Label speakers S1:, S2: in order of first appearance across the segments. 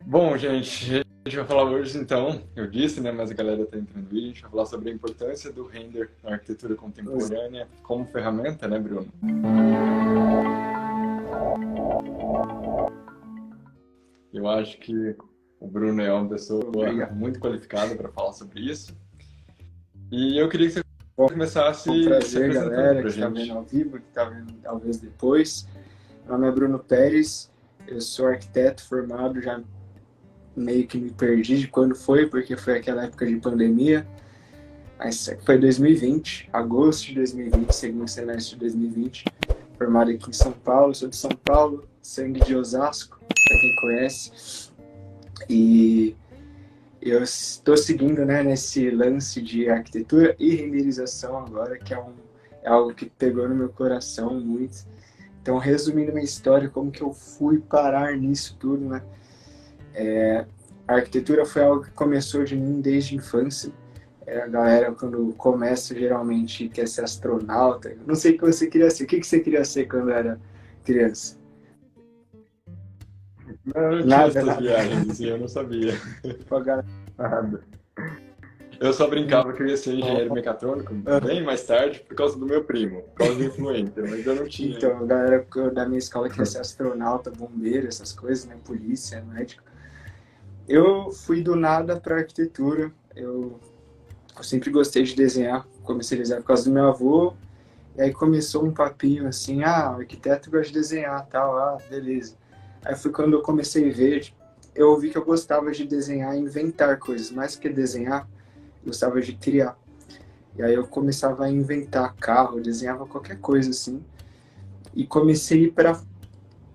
S1: Bom, gente, a gente vai falar hoje, então, eu disse, né, mas a galera tá entrando aí, a gente vai falar sobre a importância do render na arquitetura contemporânea como ferramenta, né, Bruno? Eu acho que o Bruno é uma pessoa
S2: Obrigado.
S1: muito qualificada para falar sobre isso. E eu queria que você
S2: Bom,
S1: começasse
S2: é um
S1: se
S2: prazer,
S1: apresentando
S2: galera,
S1: pra
S2: que está vendo
S1: gente.
S2: ao vivo, que está vendo talvez depois. Meu nome é Bruno Pérez, eu sou arquiteto formado, já meio que me perdi de quando foi, porque foi aquela época de pandemia, mas foi 2020, agosto de 2020, segundo semestre de 2020, formado aqui em São Paulo, sou de São Paulo, sangue de Osasco, para quem conhece, e eu estou seguindo, né, nesse lance de arquitetura e renderização agora, que é algo que pegou no meu coração muito. Então, resumindo minha história, como que eu fui parar nisso tudo, né? A arquitetura foi algo que começou de mim desde a infância. A galera, quando começa, geralmente quer ser astronauta. Não sei o que você queria ser. O que você queria ser quando era criança?
S1: Eu não tinha
S2: Nada,
S1: essas
S2: nada.
S1: viagens, assim, eu não sabia
S2: Tipo, a galera...
S1: nada. Eu só brincava que eu ia ser engenheiro mecatrônico bem mais tarde por causa do meu primo, por causa do influencer, mas eu não tinha.
S2: Então, a galera da minha escola queria ser astronauta, bombeiro, essas coisas, né? Polícia, médico. Eu fui do nada para arquitetura. Eu sempre gostei de desenhar. Comecei a desenhar por causa do meu avô. E aí começou um papinho assim, o arquiteto gosta de desenhar, tal, beleza. Aí foi quando eu comecei a ver, eu vi que eu gostava de desenhar e inventar coisas, mais que desenhar, eu gostava de criar. E aí eu começava a inventar carro, desenhava qualquer coisa assim. E comecei a ir para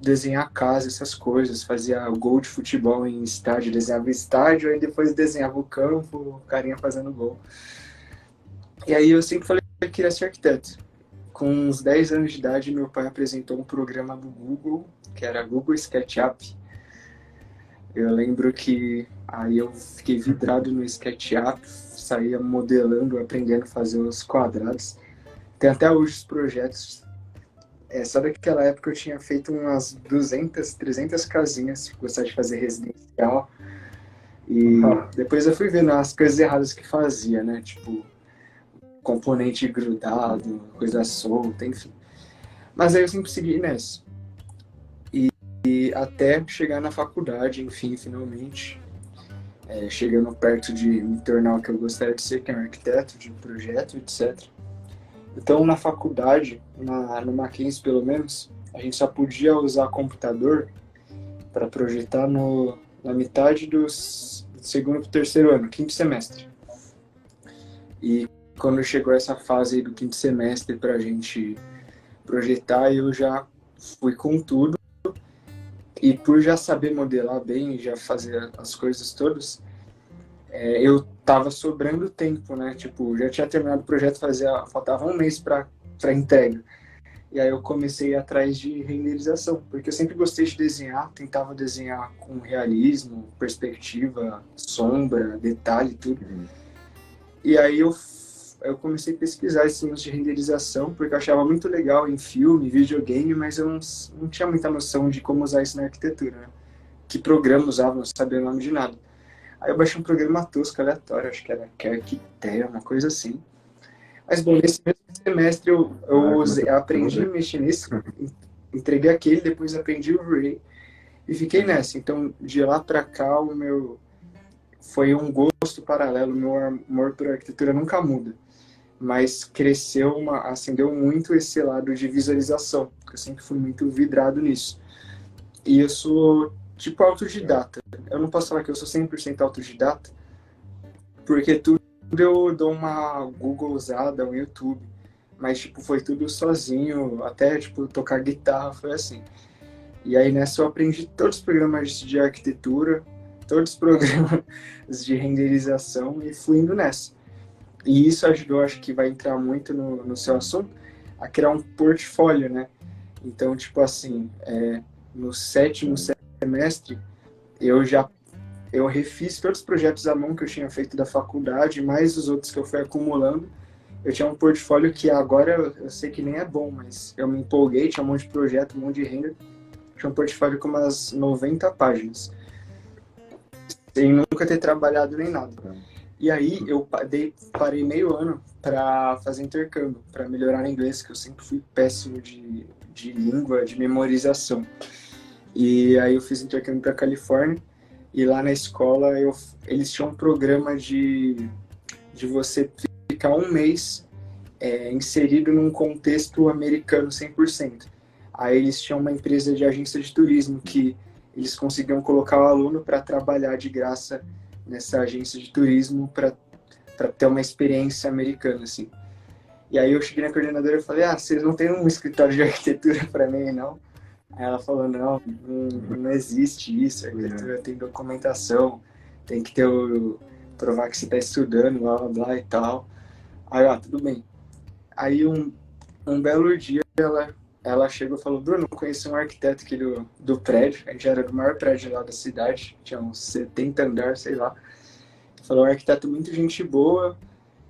S2: desenhar casa, essas coisas, fazia gol de futebol em estádio, desenhava estádio, aí depois desenhava o campo, o carinha fazendo gol. E aí eu sempre falei que eu queria ser arquiteto. Com uns 10 anos de idade, meu pai apresentou um programa do Google, que era Google SketchUp. Eu lembro que aí eu fiquei vidrado no SketchUp, saía modelando, aprendendo a fazer os quadrados. Tem até hoje os projetos. Só daquela época eu tinha feito umas 200, 300 casinhas, gostava de fazer residencial. E depois eu fui vendo as coisas erradas que fazia, né? Tipo, componente grudado, coisa solta, enfim. Mas aí eu sempre segui nessa. E até chegar na faculdade, enfim, finalmente. Chegando perto de me tornar o que eu gostaria de ser, que é um arquiteto de projeto, etc. Então, na faculdade, no Mackenzie pelo menos, a gente só podia usar computador para projetar na metade do segundo para o terceiro ano, quinto semestre. E quando chegou essa fase aí do quinto semestre para a gente projetar, eu já fui com tudo. E por já saber modelar bem, já fazer as coisas todas, eu tava sobrando tempo, né? Tipo, já tinha terminado o projeto, faltava um mês para entrega. E aí eu comecei atrás de renderização, porque eu sempre gostei de desenhar, tentava desenhar com realismo, perspectiva, sombra, detalhe, tudo. E aí eu comecei a pesquisar esses lance de renderização, porque eu achava muito legal em filme, videogame, mas eu não tinha muita noção de como usar isso na arquitetura, né? Que programa usava, não sabia o nome de nada. Aí eu baixei um programa tosco, aleatório, acho que era Arquiteia, uma coisa assim. Mas, bom, nesse mesmo semestre eu aprendi a mexer nisso, entreguei aquele, depois aprendi o Ray e fiquei nessa. Então, de lá para cá, o meu foi um gosto paralelo, o meu amor por arquitetura nunca muda. Mas cresceu, acendeu muito esse lado de visualização, porque eu sempre fui muito vidrado nisso. E eu sou, tipo, autodidata. Eu não posso falar que eu sou 100% autodidata, porque tudo eu dou uma Google usada, um YouTube. Mas, tipo, foi tudo sozinho, até, tipo, tocar guitarra foi assim. E aí, nessa, eu aprendi todos os programas de arquitetura, todos os programas de renderização e fui indo nessa. E isso ajudou, acho que vai entrar muito no seu assunto, a criar um portfólio, né? Então, tipo assim, no sétimo semestre, eu já eu refiz todos os projetos à mão que eu tinha feito da faculdade, mais os outros que eu fui acumulando. Eu tinha um portfólio que agora eu sei que nem é bom, mas eu me empolguei, tinha um monte de projeto, um monte de renda. Tinha um portfólio com umas 90 páginas. sem nunca ter trabalhado nem nada. E aí eu parei meio ano para fazer intercâmbio, para melhorar o inglês, que eu sempre fui péssimo de língua, de memorização. E aí eu fiz intercâmbio para Califórnia, e lá na escola eles tinham um programa de você ficar um mês inserido num contexto americano 100%. Aí eles tinham uma empresa de agência de turismo que eles conseguiam colocar o aluno para trabalhar de graça nessa agência de turismo para ter uma experiência americana, assim. E aí eu cheguei na coordenadora e falei, vocês não tem um escritório de arquitetura para mim, não? Aí ela falou, não existe isso, a arquitetura tem documentação, tem que ter provar que você está estudando, blá, blá, blá e tal. Aí, tudo bem. Aí um belo dia ela chegou e falou, Bruno, eu conheci um arquiteto aqui do prédio, a gente era do maior prédio lá da cidade, tinha uns 70 andares, sei lá. Falou, um arquiteto muito gente boa,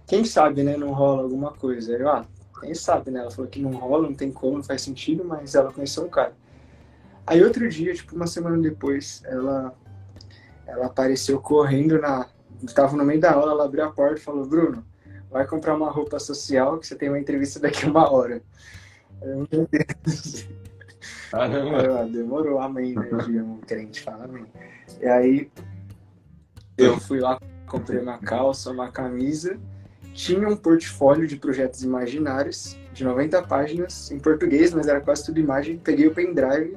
S2: quem sabe, né, não rola alguma coisa. Aí eu, quem sabe, né? Ela falou que não rola, não tem como, não faz sentido, mas ela conheceu um cara. Aí outro dia, tipo uma semana depois, ela apareceu correndo tava no meio da aula, ela abriu a porta e falou, Bruno, vai comprar uma roupa social que você tem uma entrevista daqui a 1 hora. Meu Deus.
S1: Caramba.
S2: Demorou, amém, né? O crente fala amém. E aí eu fui lá, comprei uma calça, uma camisa, tinha um portfólio de projetos imaginários de 90 páginas em português, mas era quase tudo imagem. Peguei o pendrive,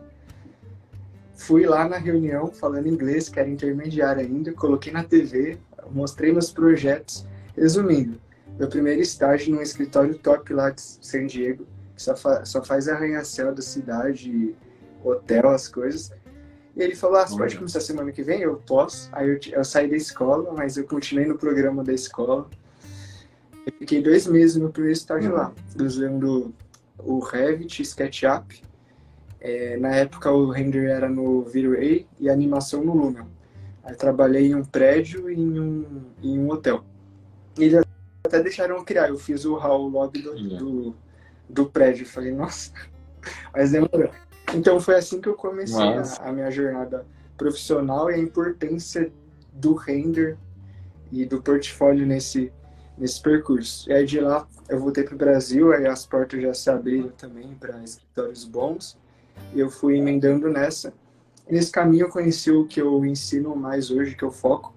S2: fui lá na reunião falando inglês, que era intermediário ainda, coloquei na TV, mostrei meus projetos. Resumindo, meu primeiro estágio num escritório top lá de San Diego, que só faz arranha-céu da cidade, hotel, as coisas. E ele falou, você pode começar semana que vem? Eu posso. Aí eu saí da escola, mas eu continuei no programa da escola. Eu fiquei 2 meses no primeiro estágio lá, usando o Revit, SketchUp. Na época o render era no V-Ray e a animação no Lumion. Aí trabalhei em um prédio e em um hotel. E eles até deixaram eu criar. Eu fiz o hall lobby do prédio. Falei, nossa, mas demorou. Então foi assim que eu comecei a minha jornada profissional e a importância do render e do portfólio nesse percurso. E aí de lá eu voltei para o Brasil, aí as portas já se abriram também para escritórios bons. E eu fui emendando nessa. E nesse caminho eu conheci o que eu ensino mais hoje, que eu foco,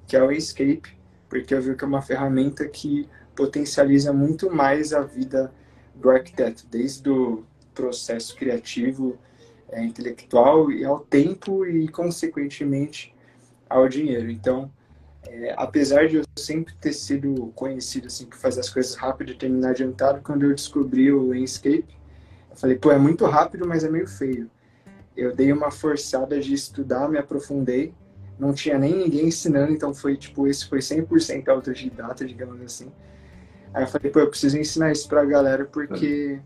S2: que é o Enscape, porque eu vi que é uma ferramenta que potencializa muito mais a vida do arquiteto, desde o processo criativo, intelectual, e ao tempo e, consequentemente, ao dinheiro. Então, apesar de eu sempre ter sido conhecido assim, por fazer as coisas rápido e terminar adiantado, quando eu descobri o Enscape, eu falei, é muito rápido, mas é meio feio. Eu dei uma forçada de estudar, me aprofundei, não tinha nem ninguém ensinando, então esse foi 100% autodidata, digamos assim. Aí eu falei, eu preciso ensinar isso pra galera, porque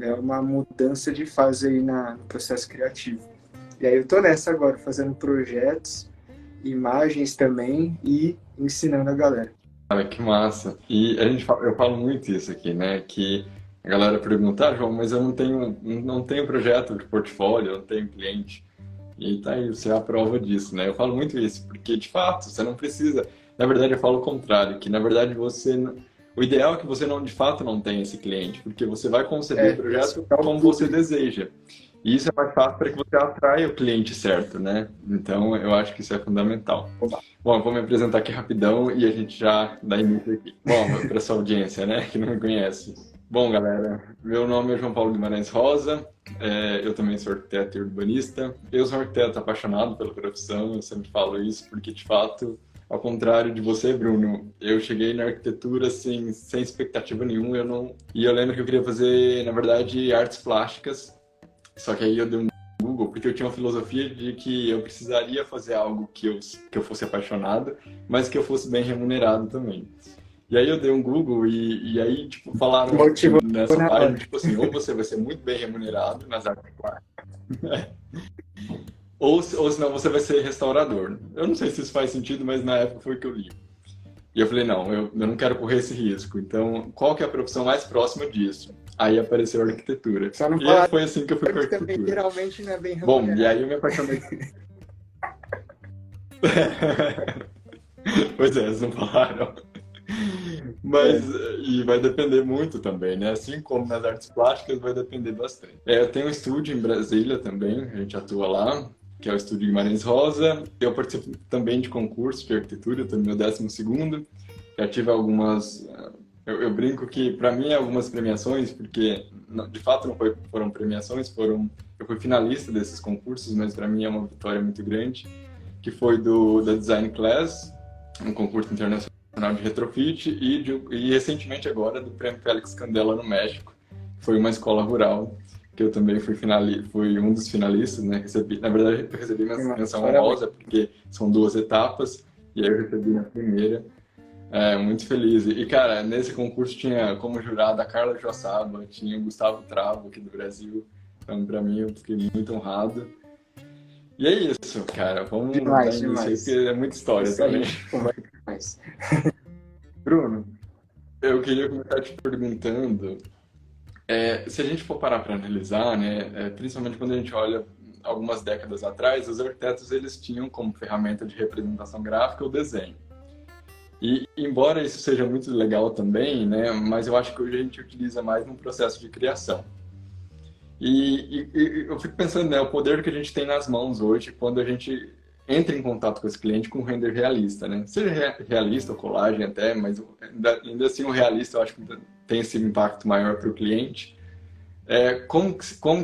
S2: é uma mudança de fase aí no processo criativo. E aí eu tô nessa agora, fazendo projetos, imagens também e ensinando a galera.
S1: Cara, que massa. E eu falo muito isso aqui, né? Que a galera pergunta, João, mas eu não tenho projeto de portfólio, eu não tenho cliente. E tá aí, você é a prova disso, né? Eu falo muito isso, porque de fato, você não precisa. Na verdade, eu falo o contrário, que na verdade o ideal é que você de fato não tenha esse cliente, porque você vai conceber o projeto como você deseja. E isso é mais fácil para que você atraia o cliente certo, né? Então, eu acho que isso é fundamental. Bom, eu vou me apresentar aqui rapidão e a gente já dá início aqui. Bom, para essa audiência, né, que não me conhece. Bom, galera, meu nome é João Paulo Guimarães Rosa, eu também sou arquiteto e urbanista. Eu sou um arquiteto apaixonado pela profissão, eu sempre falo isso, porque, de fato, ao contrário de você, Bruno, eu cheguei na arquitetura sem expectativa nenhuma, e eu lembro que eu queria fazer, na verdade, artes plásticas, só que aí eu dei um Google, porque eu tinha uma filosofia de que eu precisaria fazer algo que eu fosse apaixonado, mas que eu fosse bem remunerado também. E aí eu dei um Google e aí, tipo, falaram nessa página, tipo assim, ou você vai ser muito bem remunerado nas artes plásticas, ou senão você vai ser restaurador. Eu não sei se isso faz sentido, mas na época foi o que eu li. E eu falei, não, eu não quero correr esse risco. Então, qual que é a profissão mais próxima disso? Aí apareceu a arquitetura. E foi assim que eu fui para a arquitetura.
S2: Geralmente não é bem remunerado.
S1: Bom, e aí eu me apaixonei. Pois é, eles não falaram. Mas,
S2: É,
S1: e vai depender muito também, né? Assim como nas artes plásticas, vai depender bastante. Eu tenho um estúdio em Brasília também, a gente atua lá, que é o Estúdio Guimarães Rosa. Eu participo também de concursos de arquitetura, estou no meu 12º. Já tive algumas. Eu brinco que, para mim, algumas premiações, porque de fato não foram premiações, eu fui finalista desses concursos, mas para mim é uma vitória muito grande, que foi da Design Class, um concurso internacional de retrofit, e recentemente agora do Prêmio Félix Candela no México, que foi uma escola rural, que eu também fui um dos finalistas, né? Na verdade, eu recebi menção
S2: parabéns.
S1: honrosa, porque são 2 etapas, e aí eu recebi na primeira. Muito feliz. E, cara, nesse concurso tinha como jurada a Carla Joaçaba, tinha o Gustavo Travo, aqui do Brasil. Então, pra mim, eu fiquei muito honrado. E é isso, cara. Vamos dar
S2: Demais,
S1: início aí, porque
S2: demais.
S1: é muita história
S2: Isso a
S1: também.
S2: gente conversa mais.
S1: Bruno, eu queria começar te perguntando, se a gente for parar para analisar, né, principalmente quando a gente olha algumas décadas atrás, os arquitetos eles tinham como ferramenta de representação gráfica o desenho. E embora isso seja muito legal também, né, mas eu acho que hoje a gente utiliza mais no processo de criação. E eu fico pensando, né, o poder que a gente tem nas mãos hoje quando a gente entra em contato com esse cliente com um render realista, né? Seja realista ou colagem até, mas ainda assim o realista eu acho que tem esse impacto maior para o cliente. Como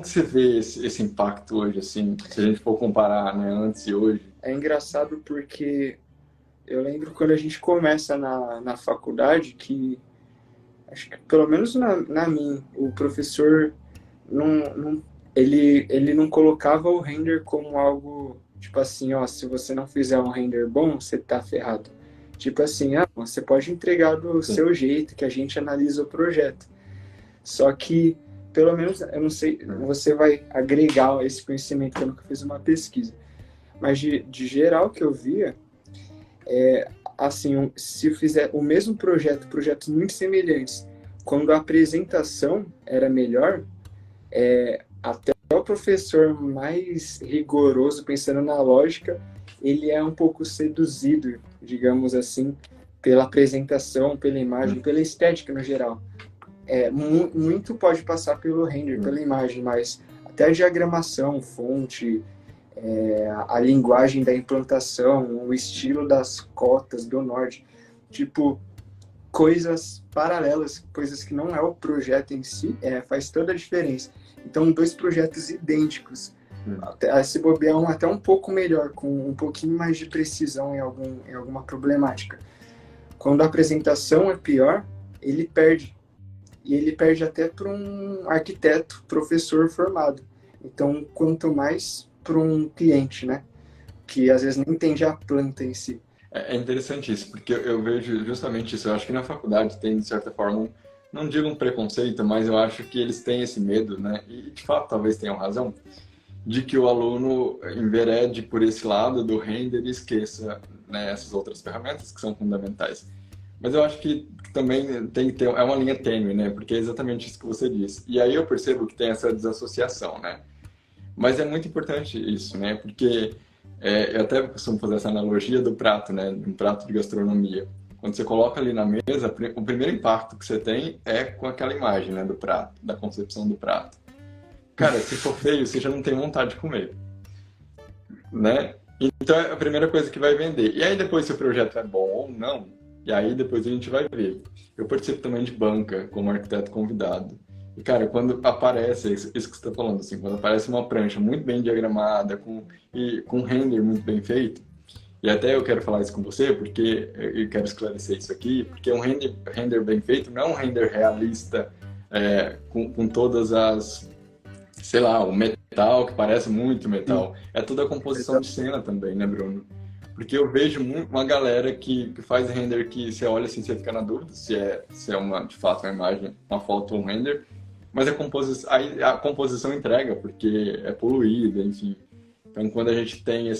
S1: que você vê esse impacto hoje, assim, se a gente for comparar, né, antes e hoje?
S2: É engraçado porque eu lembro quando a gente começa na faculdade que, acho que pelo menos na minha, o professor ele não colocava o render como algo, tipo assim, ó, se você não fizer um render bom, você tá ferrado. Tipo assim, você pode entregar do
S1: Sim.
S2: seu jeito, que a gente analisa o projeto. Só que, pelo menos, eu não sei, você vai agregar esse conhecimento, que eu nunca fiz uma pesquisa. Mas de geral que eu via, assim, se fizer o mesmo projeto, projetos muito semelhantes, quando a apresentação era melhor, até o professor mais rigoroso, pensando na lógica, ele é um pouco seduzido, digamos assim, pela apresentação, pela imagem, pela estética no geral. Muito pode passar pelo render, pela imagem, mas até a diagramação, fonte, a linguagem da implantação, o estilo das cotas do norte, tipo, coisas paralelas, coisas que não é o projeto em si, faz toda a diferença. Então, 2 projetos idênticos, até, se bobear até um pouco melhor, com um pouquinho mais de precisão em alguma problemática. Quando a apresentação é pior, ele perde. E ele perde até para um arquiteto, professor formado. Então, quanto mais para um cliente, né? Que às vezes não entende a planta em si.
S1: É interessante isso, porque eu vejo justamente isso. Eu acho que na faculdade tem, de certa forma, não digo um preconceito, mas eu acho que eles têm esse medo, né? E de fato talvez tenham razão, de que o aluno enverede por esse lado do render e esqueça, né, essas outras ferramentas que são fundamentais. Mas eu acho que também tem que ter, é uma linha tênue, né? Porque é exatamente isso que você disse. E aí eu percebo que tem essa desassociação, né? Mas é muito importante isso, né? Porque eu até costumo fazer essa analogia do prato, né? De um prato de gastronomia. Quando você coloca ali na mesa, o primeiro impacto que você tem é com aquela imagem, né? Do prato, da concepção do prato. Cara, se for feio, você já não tem vontade de comer, né? Então é a primeira coisa que vai vender. E aí depois se o projeto é bom ou não, e aí depois a gente vai ver. Eu participo também de banca como arquiteto convidado. E cara, quando aparece isso que você está falando, assim, quando aparece uma prancha muito bem diagramada, com um render muito bem feito, e até eu quero falar isso com você, porque eu quero esclarecer isso aqui, porque um render bem feito não é um render realista, com todas as, sei lá, o metal, que parece muito metal. É toda a composição de cena também, né, Bruno? Porque eu vejo uma galera que faz render que você olha assim, você fica na dúvida se é de fato uma imagem, uma foto ou um render, mas a composição entrega, porque é poluída, enfim. Então, quando a gente tem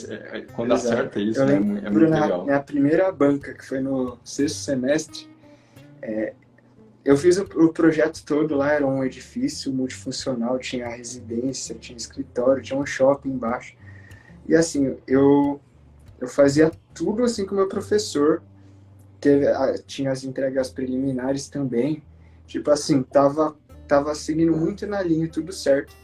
S1: quando
S2: Exato.
S1: acerta isso,
S2: Eu
S1: né, é
S2: lembro
S1: muito legal.
S2: minha primeira banca, que foi no 6º semestre, eu fiz o projeto todo lá, era um edifício multifuncional, tinha residência, tinha escritório, tinha um shopping embaixo. E assim, eu Eu fazia tudo assim com o meu professor. Tinha as entregas preliminares também. Tipo assim, tava seguindo muito na linha, tudo certo.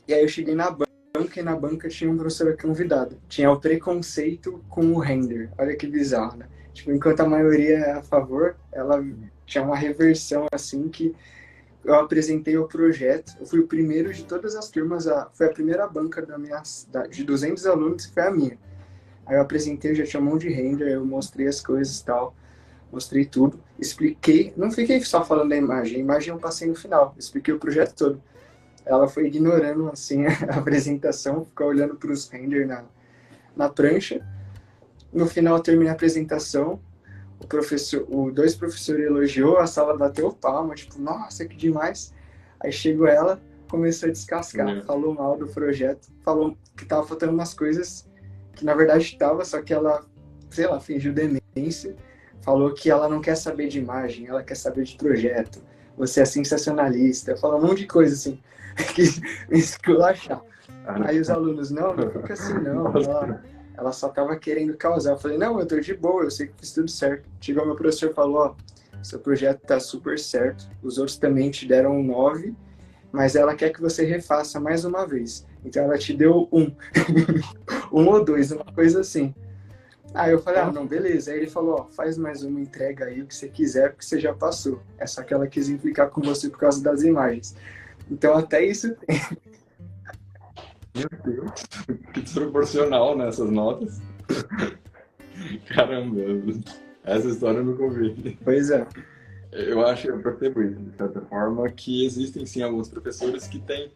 S2: E aí eu cheguei na banca e na banca tinha um professor convidado. Tinha o preconceito com o render. Olha que bizarro, né? Tipo, enquanto a maioria é a favor, ela tinha uma reversão assim que eu apresentei o projeto. Eu fui o primeiro de todas as turmas, foi a primeira banca de 200 alunos, foi a minha. Aí eu apresentei, eu já tinha um monte de render, eu mostrei as coisas e tal, mostrei tudo, expliquei, não fiquei só falando da imagem, a imagem eu passei no final, expliquei o projeto todo. Ela foi ignorando, assim, a apresentação, ficou olhando para os render na prancha. No final, eu terminei a apresentação, dois professores elogiou, a sala bateu palma, tipo, nossa, que demais. Aí chegou ela, começou a descascar, falou mal do projeto, falou que tava faltando umas coisas que na verdade tava, só que ela, sei lá, fingiu demência, falou que ela não quer saber de imagem, ela quer saber de projeto, você é sensacionalista, falou um monte de coisa assim, que me esculachar. Aí os alunos, não fica assim não, ela só tava querendo causar. Eu falei, não, eu tô de boa, eu sei que fiz tudo certo. Chegou meu professor e falou, ó, seu projeto tá super certo, os outros também te deram um 9, mas ela quer que você refaça mais uma vez. Então ela te deu um. Um ou dois, uma coisa assim. Aí eu falei, não, beleza. Aí ele falou, ó, faz mais uma entrega aí, o que você quiser, porque você já passou. É só que ela quis implicar com você por causa das imagens. Então até isso tem.
S1: Meu Deus, que desproporcional nessas notas. Caramba, essa história eu nunca ouvi.
S2: Pois é.
S1: Eu percebo isso, de certa forma, que existem sim alguns professores que têm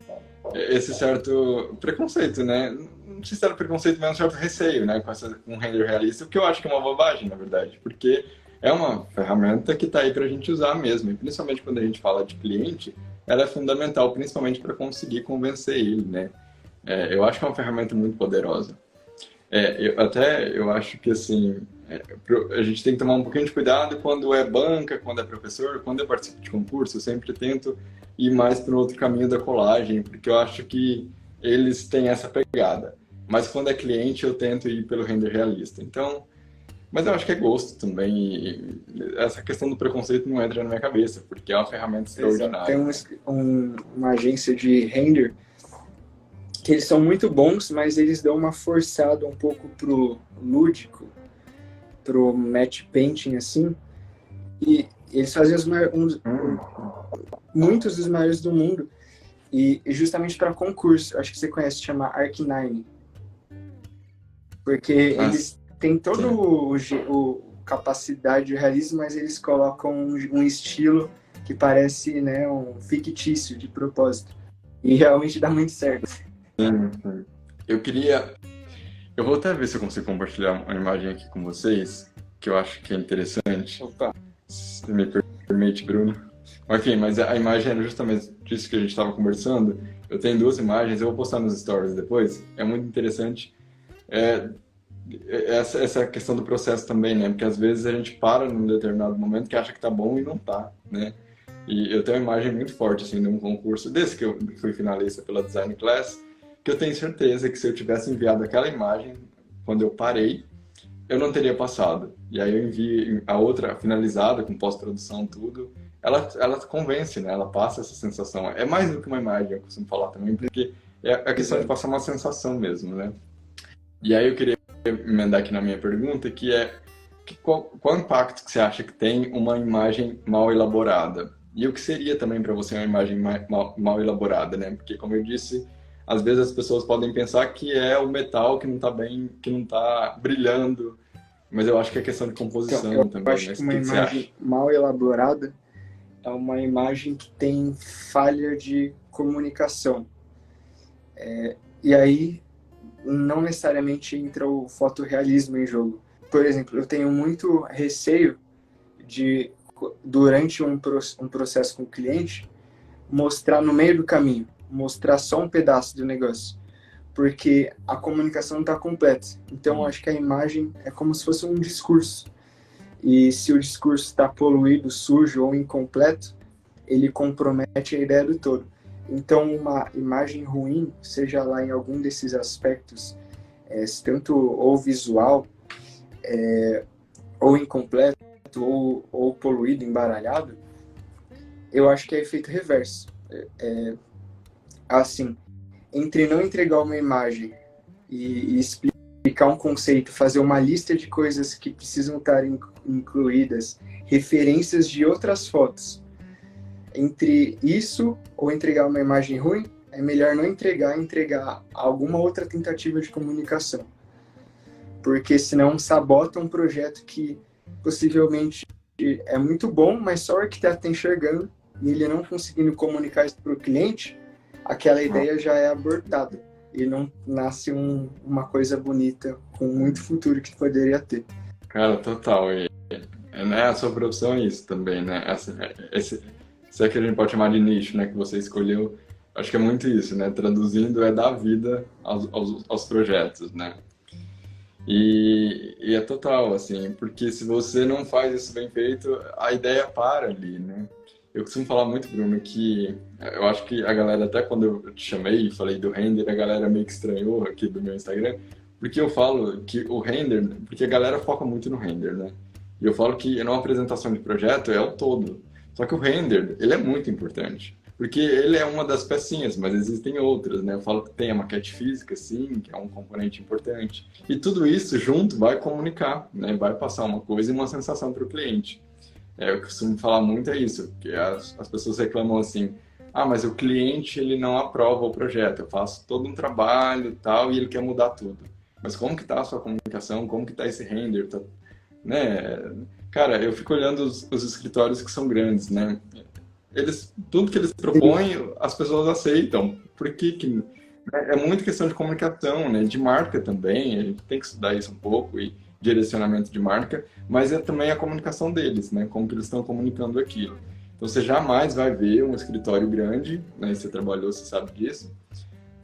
S1: esse certo preconceito, né? Não sei se era preconceito, mas um certo receio, né? Com render realista, o que eu acho que é uma bobagem, na verdade, porque é uma ferramenta que está aí para a gente usar mesmo, e principalmente quando a gente fala de cliente, ela é fundamental, principalmente para conseguir convencer ele, né? Eu acho que é uma ferramenta muito poderosa. Eu acho que assim, a gente tem que tomar um pouquinho de cuidado quando é banca, quando é professor, quando eu participo de concurso, eu sempre tento ir mais para o outro caminho da colagem, porque eu acho que eles têm essa pegada. Mas quando é cliente, eu tento ir pelo render realista. Então, mas eu acho que é gosto também. E essa questão do preconceito não entra na minha cabeça, porque é uma ferramenta
S2: Tem
S1: extraordinária.
S2: uma agência de render que eles são muito bons, mas eles dão uma forçada um pouco pro lúdico, pro match painting, assim, e eles fazem muitos dos maiores do mundo, e justamente para concurso, acho que você conhece, chama Arc9, porque eles têm todo o capacidade de realismo, mas eles colocam um estilo que parece, né, um fictício de propósito, e realmente dá muito certo.
S1: Sim. Eu vou até ver se eu consigo compartilhar uma imagem aqui com vocês, que eu acho que é interessante.
S2: Opa.
S1: Se me permite, Bruno. Enfim, mas a imagem era justamente disso que a gente estava conversando. Eu tenho duas imagens, eu vou postar nos stories depois. É muito interessante essa questão do processo também, né? Porque às vezes a gente para num determinado momento que acha que tá bom e não tá, né? E eu tenho uma imagem muito forte, assim, de um concurso desse que eu fui finalista pela Design Class, que eu tenho certeza que se eu tivesse enviado aquela imagem quando eu parei, eu não teria passado. E aí eu envio a outra finalizada, com pós-produção, tudo. Ela convence, né? Ela passa essa sensação. É mais do que uma imagem, eu costumo falar também, porque é a questão de passar uma sensação mesmo, né? E aí eu queria emendar aqui na minha pergunta, que é qual impacto que você acha que tem uma imagem mal elaborada? E o que seria também para você uma imagem mal elaborada, né? Porque, como eu disse, às vezes as pessoas podem pensar que é o metal que não está bem, que não está brilhando, mas eu acho que é questão de composição
S2: Então, eu
S1: também,
S2: acho
S1: né?
S2: que
S1: O
S2: uma
S1: que você
S2: imagem
S1: acha?
S2: mal elaborada é uma imagem que tem falha de comunicação. E aí, não necessariamente entra o fotorrealismo em jogo. Por exemplo, eu tenho muito receio de, durante um processo com o cliente, mostrar no meio do caminho, mostrar só um pedaço do negócio, porque a comunicação não está completa. Então, eu acho que a imagem é como se fosse um discurso. E se o discurso está poluído, sujo ou incompleto, ele compromete a ideia do todo. Então, uma imagem ruim, seja lá em algum desses aspectos, tanto ou visual, ou incompleto, ou poluído, embaralhado, eu acho que é efeito reverso. Assim, entre não entregar uma imagem e explicar um conceito, fazer uma lista de coisas que precisam estar incluídas, referências de outras fotos, entre isso ou entregar uma imagem ruim, é melhor não entregar alguma outra tentativa de comunicação. Porque senão sabota um projeto que possivelmente é muito bom, mas só o arquiteto está enxergando e ele não conseguindo comunicar isso para o cliente, aquela ideia já é abortada e não nasce uma coisa bonita com muito futuro que poderia ter.
S1: Cara, total. Né, a sua profissão é isso também, né? Se é que a gente pode chamar de nicho, né? Que você escolheu, acho que é muito isso, né? Traduzindo, é dar vida aos projetos, né? E é total, assim, porque se você não faz isso bem feito, a ideia para ali, né? Eu costumo falar muito, Bruno, que eu acho que a galera, até quando eu te chamei e falei do render, a galera meio que estranhou aqui do meu Instagram, porque eu falo que o render, porque a galera foca muito no render, né? E eu falo que numa apresentação de projeto é o todo. Só que o render, ele é muito importante. Porque ele é uma das pecinhas, mas existem outras, né? Eu falo que tem a maquete física, sim, que é um componente importante. E tudo isso junto vai comunicar, né? Vai passar uma coisa e uma sensação para o cliente. Eu costumo falar muito isso, que as pessoas reclamam assim, mas o cliente ele não aprova o projeto, eu faço todo um trabalho e tal, e ele quer mudar tudo. Mas como que tá a sua comunicação? Como que tá esse render? Tá, né? Cara, eu fico olhando os escritórios que são grandes, né? Tudo que eles propõem, as pessoas aceitam. Por que é muito questão de comunicação, né? De marca também, a gente tem que estudar isso um pouco e direcionamento de marca, mas é também a comunicação deles, né? Como que eles estão comunicando aquilo. Então você jamais vai ver um escritório grande, né? Você trabalhou, você sabe disso,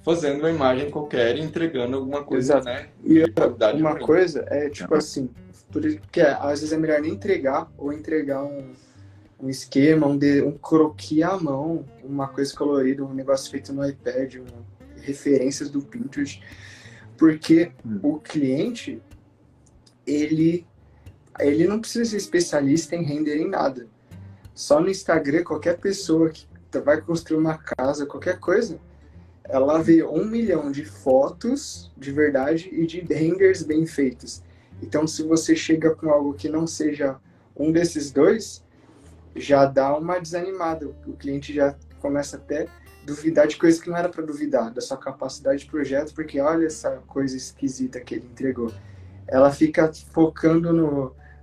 S1: fazendo uma imagem qualquer e entregando alguma coisa,
S2: Exato.
S1: né?
S2: E
S1: De qualidade
S2: uma
S1: ruim.
S2: coisa é tipo assim, porque às vezes é melhor nem entregar ou entregar um esquema, um croquis à mão, uma coisa colorida, um negócio feito no iPad, referências do Pinterest, porque o cliente ele não precisa ser especialista em render em nada. Só no Instagram, qualquer pessoa que vai construir uma casa, qualquer coisa, ela vê 1 milhão de fotos de verdade e de renders bem feitos. Então, se você chega com algo que não seja um desses dois, já dá uma desanimada. O cliente já começa até duvidar de coisas que não era para duvidar, da sua capacidade de projeto, porque olha essa coisa esquisita que ele entregou. Ela fica focando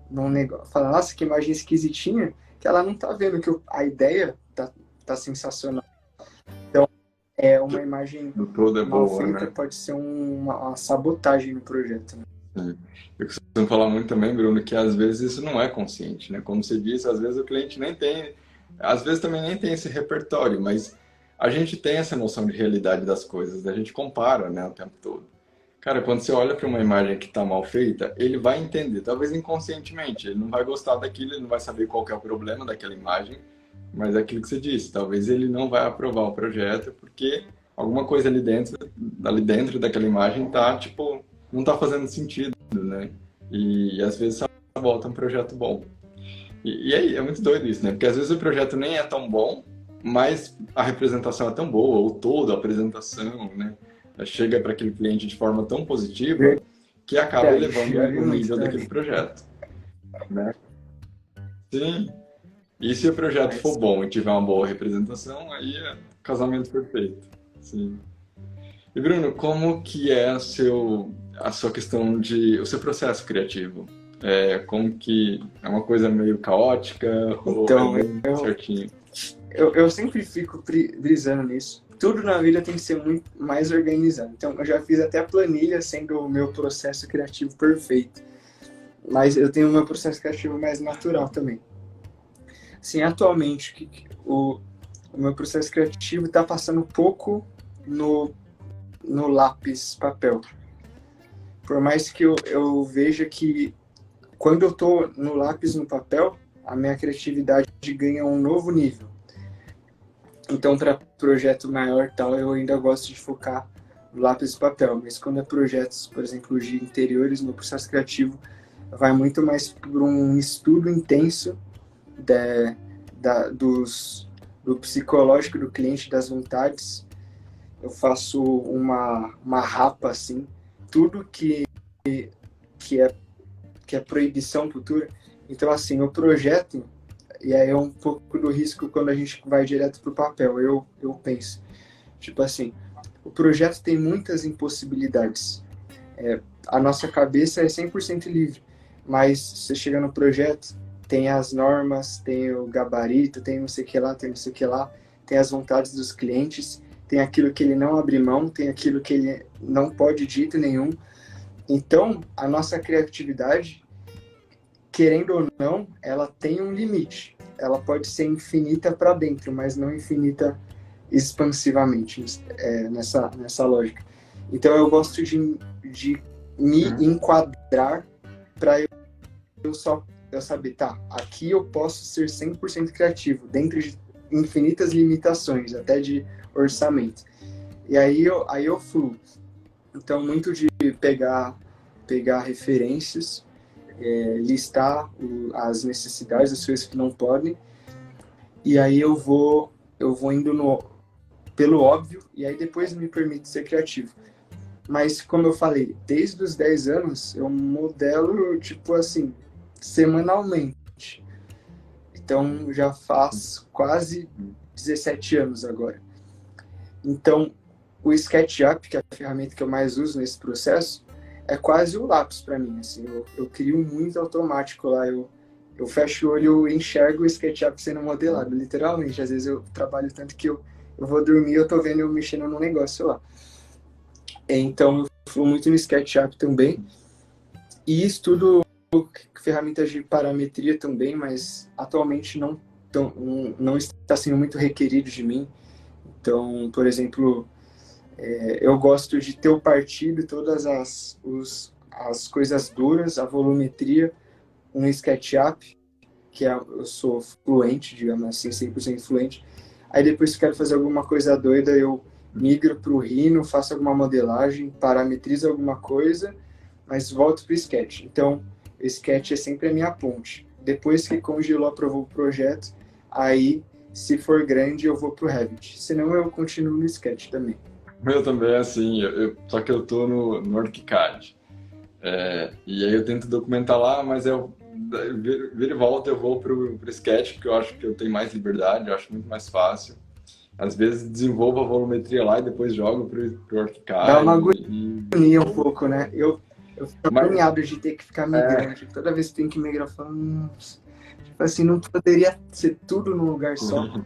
S2: no negócio, falando, nossa, que imagem esquisitinha, que ela não tá vendo que a ideia tá sensacional. Então, uma imagem mal feita, né? Pode ser uma sabotagem no projeto, né?
S1: Eu costumo falar muito também, Bruno, que às vezes isso não é consciente, né? Como você disse, às vezes o cliente nem tem, às vezes também nem tem esse repertório, mas a gente tem essa noção de realidade das coisas, a gente compara, né, o tempo todo. Cara, quando você olha para uma imagem que está mal feita, ele vai entender, talvez inconscientemente, ele não vai gostar daquilo, ele não vai saber qual que é o problema daquela imagem, mas é aquilo que você disse, talvez ele não vai aprovar o projeto porque alguma coisa ali dentro daquela imagem tá, tipo, não tá fazendo sentido, né? E às vezes sabota um projeto bom. E aí, é muito doido isso, né? Porque às vezes o projeto nem é tão bom, mas a representação é tão boa, ou toda a apresentação, né? Chega para aquele cliente de forma tão positiva que acaba elevando o nível daquele projeto, né? Sim. E se o projeto for bom e tiver uma boa representação, aí é casamento perfeito. Sim. E Bruno, como que é a sua questão o seu processo criativo? Como que é uma coisa meio caótica
S2: então,
S1: ou é bem certinho?
S2: Eu sempre fico brisando nisso. Tudo na vida tem que ser muito mais organizado. Então, eu já fiz até a planilha sendo o meu processo criativo perfeito. Mas eu tenho o meu processo criativo mais natural também. Assim, atualmente, o meu processo criativo está passando um pouco no lápis papel. Por mais que eu veja que quando eu estou no lápis no papel, a minha criatividade ganha um novo nível. Então, para projeto maior tal, eu ainda gosto de focar lápis e papel, mas quando é projetos, por exemplo, de interiores, no processo criativo, vai muito mais por um estudo intenso da, do psicológico do cliente, das vontades. Eu faço uma rapa, assim, tudo que é, que é proibição futura. Então, assim, o projeto, e aí é um pouco do risco quando a gente vai direto para o papel, eu penso. Tipo assim, o projeto tem muitas impossibilidades. A nossa cabeça é 100% livre, mas você chega no projeto, tem as normas, tem o gabarito, tem não sei o que lá, tem não sei o que lá, tem as vontades dos clientes, tem aquilo que ele não abre mão, tem aquilo que ele não pode de jeito nenhum. Então, a nossa criatividade, querendo ou não, ela tem um limite. Ela pode ser infinita para dentro, mas não infinita expansivamente, nessa lógica. Então, eu gosto de me enquadrar para eu saber, tá, aqui eu posso ser 100% criativo, dentro de infinitas limitações, até de orçamento. E aí eu fluo. Então, muito de pegar referências, listar as necessidades, as coisas que não podem, e aí eu vou indo pelo óbvio, e aí depois me permite ser criativo. Mas, como eu falei, desde os 10 anos, eu modelo, tipo assim, semanalmente. Então, já faz quase 17 anos agora. Então, o SketchUp, que é a ferramenta que eu mais uso nesse processo, é quase o lápis para mim. Assim, eu crio muito automático lá. Eu fecho o olho e enxergo o SketchUp sendo modelado, literalmente. Às vezes eu trabalho tanto que eu vou dormir e eu tô vendo eu mexendo num negócio lá. Então, eu fluo muito no SketchUp também. E estudo ferramentas de parametria também, mas atualmente não está sendo muito requerido de mim. Então, por exemplo, eu gosto de ter o partido, todas as coisas duras, a volumetria, um SketchUp, que eu sou fluente, digamos assim, 100% fluente. Aí depois, se quero fazer alguma coisa doida, eu migro para o Rhino, faço alguma modelagem, parametrizo alguma coisa, mas volto para o Sketch. Então, o Sketch é sempre a minha ponte. Depois que congelou, aprovou o projeto, aí, se for grande, eu vou para o Revit. Senão, eu continuo no Sketch também.
S1: O meu também é assim, só que eu tô no ArchiCAD. E aí eu tento documentar lá, mas vira e volta eu vou pro Sketch, porque eu acho que eu tenho mais liberdade, eu acho muito mais fácil. Às vezes desenvolvo a volumetria lá e depois jogo pro ArchiCAD.
S2: Dá uma agonia um pouco, né? Eu fico agoniado de ter que ficar migrando. Toda vez que tem que migrar, eu falo, tipo assim, não poderia ser tudo num lugar só.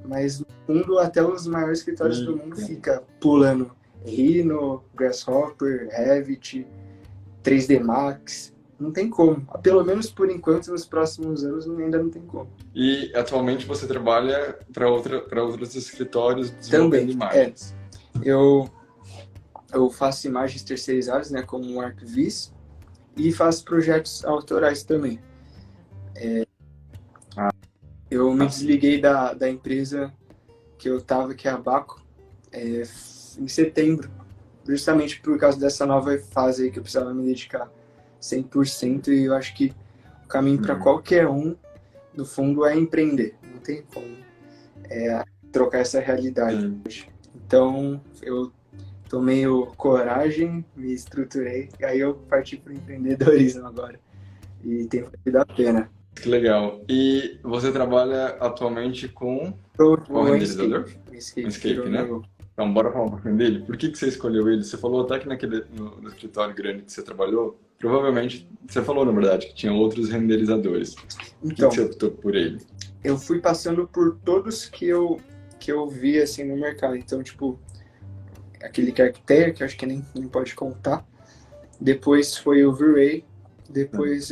S2: Mas no fundo, até os maiores escritórios do mundo fica pulando Rhino, Grasshopper, Revit, 3D Max. Não tem como. Pelo menos por enquanto, nos próximos anos, ainda não tem como.
S1: E atualmente você trabalha para outros escritórios desenvolvendo imagens?
S2: Eu faço imagens terceirizadas, né, como um ArcViz, e faço projetos autorais também. Eu me desliguei da empresa que eu estava, que é a Baco, em setembro, justamente por causa dessa nova fase aí que eu precisava me dedicar 100%, e eu acho que o caminho para qualquer um, no fundo, é empreender. Não tem como trocar essa realidade. Então, eu tomei coragem, me estruturei, e aí eu parti para o empreendedorismo agora. E tem valido a pena.
S1: Que legal. E você trabalha atualmente com qual renderizador? Enscape, né? Então, bora falar um pouquinho dele. Por que você escolheu ele? Você falou até que no escritório grande que você trabalhou, provavelmente, você falou, na verdade, que tinha outros renderizadores.
S2: Então,
S1: por que você optou por ele?
S2: Eu fui passando por todos que eu vi, assim, no mercado. Então, tipo, aquele Architecture, que eu acho que nem pode contar. Depois foi o V-Ray. Depois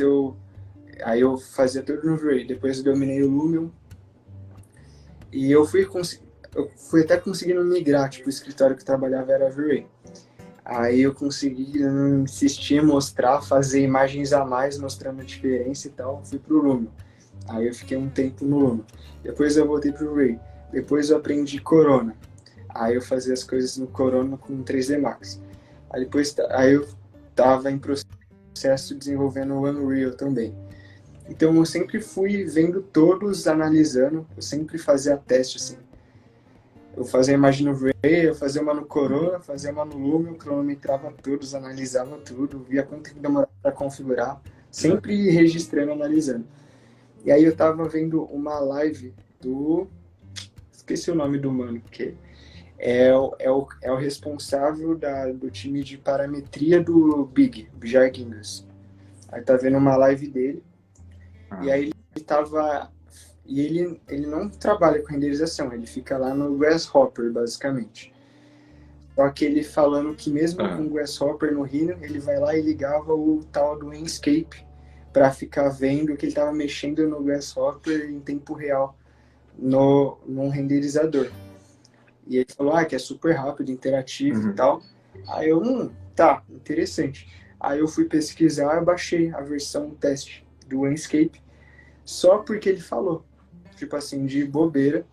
S2: Aí eu fazia tudo no V-Ray. Depois eu dominei o Lumion. E eu fui até conseguindo migrar. Tipo, o escritório que eu trabalhava era V-Ray. Aí eu consegui insistir, mostrar, fazer imagens a mais, mostrando a diferença e tal. Fui pro Lumion. Aí eu fiquei um tempo no Lumion. Depois eu voltei pro V-Ray. Depois eu aprendi Corona. Aí eu fazia as coisas no Corona com 3D Max. Aí depois aí eu tava em processo desenvolvendo o Unreal também. Então eu sempre fui vendo todos, analisando, eu sempre fazia teste assim. Eu fazia a imagem no Ray, eu fazia uma no Corona, fazia uma no Lumion, cronometrava todos, analisava tudo, via quanto que demorava para configurar, sempre registrando, analisando. E aí eu tava vendo uma live do... Esqueci o nome do mano, que é o responsável do time de parametria do Big, Jargingas. Aí tá vendo uma live dele, e aí ele tava... E ele não trabalha com renderização, ele fica lá no Grasshopper, basicamente. Só que ele falando que mesmo com o Grasshopper no Rhino, ele vai lá e ligava o tal do Enscape para ficar vendo que ele estava mexendo no Grasshopper em tempo real num renderizador. E ele falou que é super rápido, interativo e tal. Aí eu, tá, interessante. Aí eu fui pesquisar, eu baixei a versão teste do Enscape, só porque ele falou. Tipo assim, de bobeira.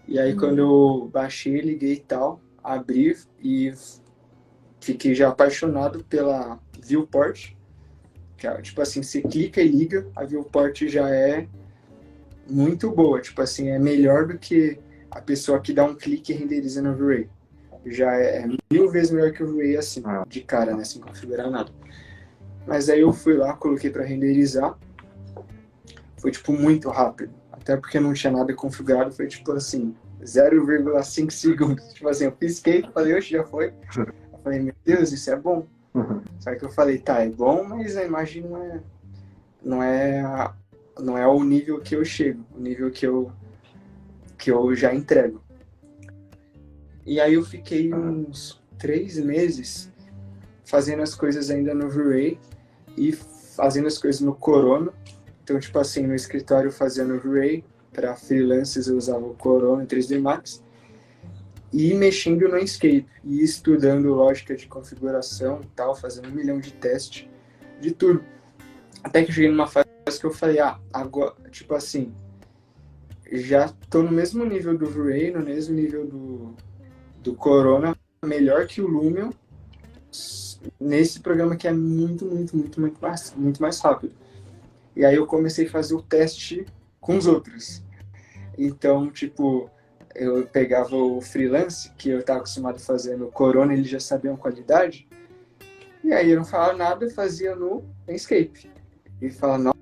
S2: E aí quando eu baixei, liguei e tal, abri e fiquei já apaixonado pela viewport. Que é, tipo assim, você clica e liga, a viewport já é muito boa. Tipo assim, é melhor do que a pessoa que dá um clique e renderiza no V-Ray. Já é 1000 vezes melhor que o V-Ray assim, de cara, né? Sem configurar nada. Mas aí eu fui lá, coloquei para renderizar. Foi tipo muito rápido. Até porque não tinha nada configurado, foi tipo assim, 0,5 segundos. Tipo assim, eu pisquei, falei, oxe, já foi. Eu falei, meu Deus, isso é bom. Só que eu falei, tá, é bom, mas a imagem não é o nível que eu chego, o nível que eu já entrego. E aí eu fiquei uns 3 meses fazendo as coisas ainda no V-Ray e fazendo as coisas no Corona. Então, tipo assim, no escritório fazendo o V-Ray, para freelancers eu usava o Corona 3D Max, e mexendo no Enscape, e estudando lógica de configuração e tal, fazendo 1 milhão de testes, de tudo. Até que eu cheguei numa fase que eu falei, agora, tipo assim, já tô no mesmo nível do V-Ray, no mesmo nível do Corona, melhor que o Lumion, nesse programa que é muito, muito, muito, muito mais rápido. E aí eu comecei a fazer o teste com os outros. Então, tipo, eu pegava o freelance, que eu estava acostumado a fazer no Corona, eles já sabiam a qualidade. E aí eu não falava nada, eu fazia no Enscape. E falava,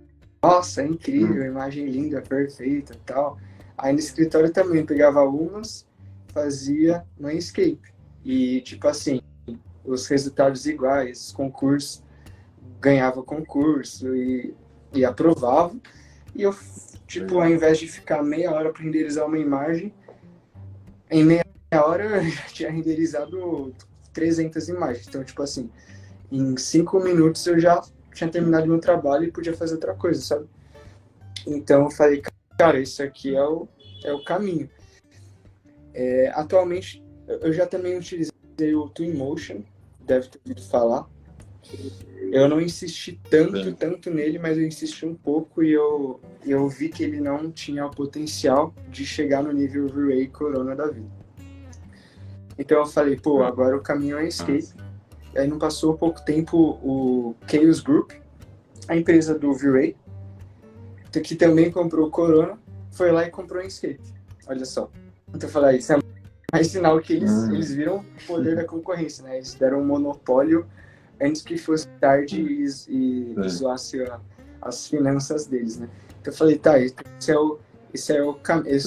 S2: nossa, é incrível, imagem linda, perfeita e tal. Aí no escritório também, eu pegava umas, fazia no Enscape. E, tipo assim, os resultados iguais, concurso, ganhava concurso e aprovava. E eu, tipo, ao invés de ficar meia hora para renderizar uma imagem, em meia hora eu já tinha renderizado 300 imagens. Então, tipo assim, em 5 minutos eu já tinha terminado meu trabalho e podia fazer outra coisa, sabe? Então eu falei, cara, isso aqui é o caminho. Atualmente, eu já também utilizei o Twinmotion, deve ter ouvido falar. Eu não insisti tanto nele, mas eu insisti um pouco e eu vi que ele não tinha o potencial de chegar no nível V-Ray Corona da vida. Então eu falei, agora o caminho é Enscape. E aí não passou pouco tempo o Chaos Group, a empresa do V-Ray, que também comprou o Corona, foi lá e comprou o Enscape. Olha só. Então eu falei, isso é mais sinal que eles viram o poder da concorrência, né? Eles deram um monopólio antes que fosse tarde e zoasse as finanças deles, né? Então eu falei, tá, esse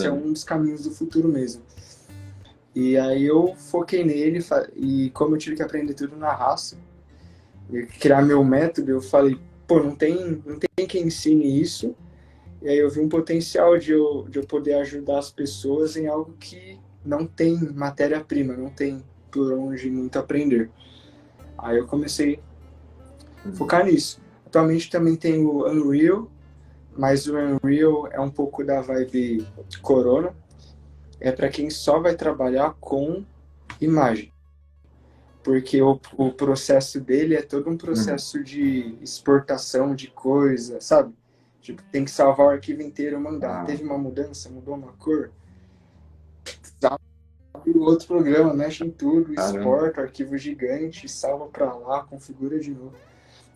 S2: é um dos caminhos do futuro mesmo. E aí eu foquei nele e como eu tive que aprender tudo na raça, e criar meu método, eu falei, não tem quem ensine isso. E aí eu vi um potencial de eu poder ajudar as pessoas em algo que não tem matéria-prima, não tem por onde muito aprender. Aí eu comecei a focar nisso. Atualmente também tem o Unreal, mas o Unreal é um pouco da vibe Corona. É para quem só vai trabalhar com imagem. Porque o processo dele é todo um processo de exportação de coisa, sabe? Tipo, tem que salvar o arquivo inteiro, mandar. Teve uma mudança, mudou uma cor. Sabe? o outro programa, mexe em tudo,
S1: Caramba.
S2: exporta, arquivo gigante, salva para lá, configura de novo.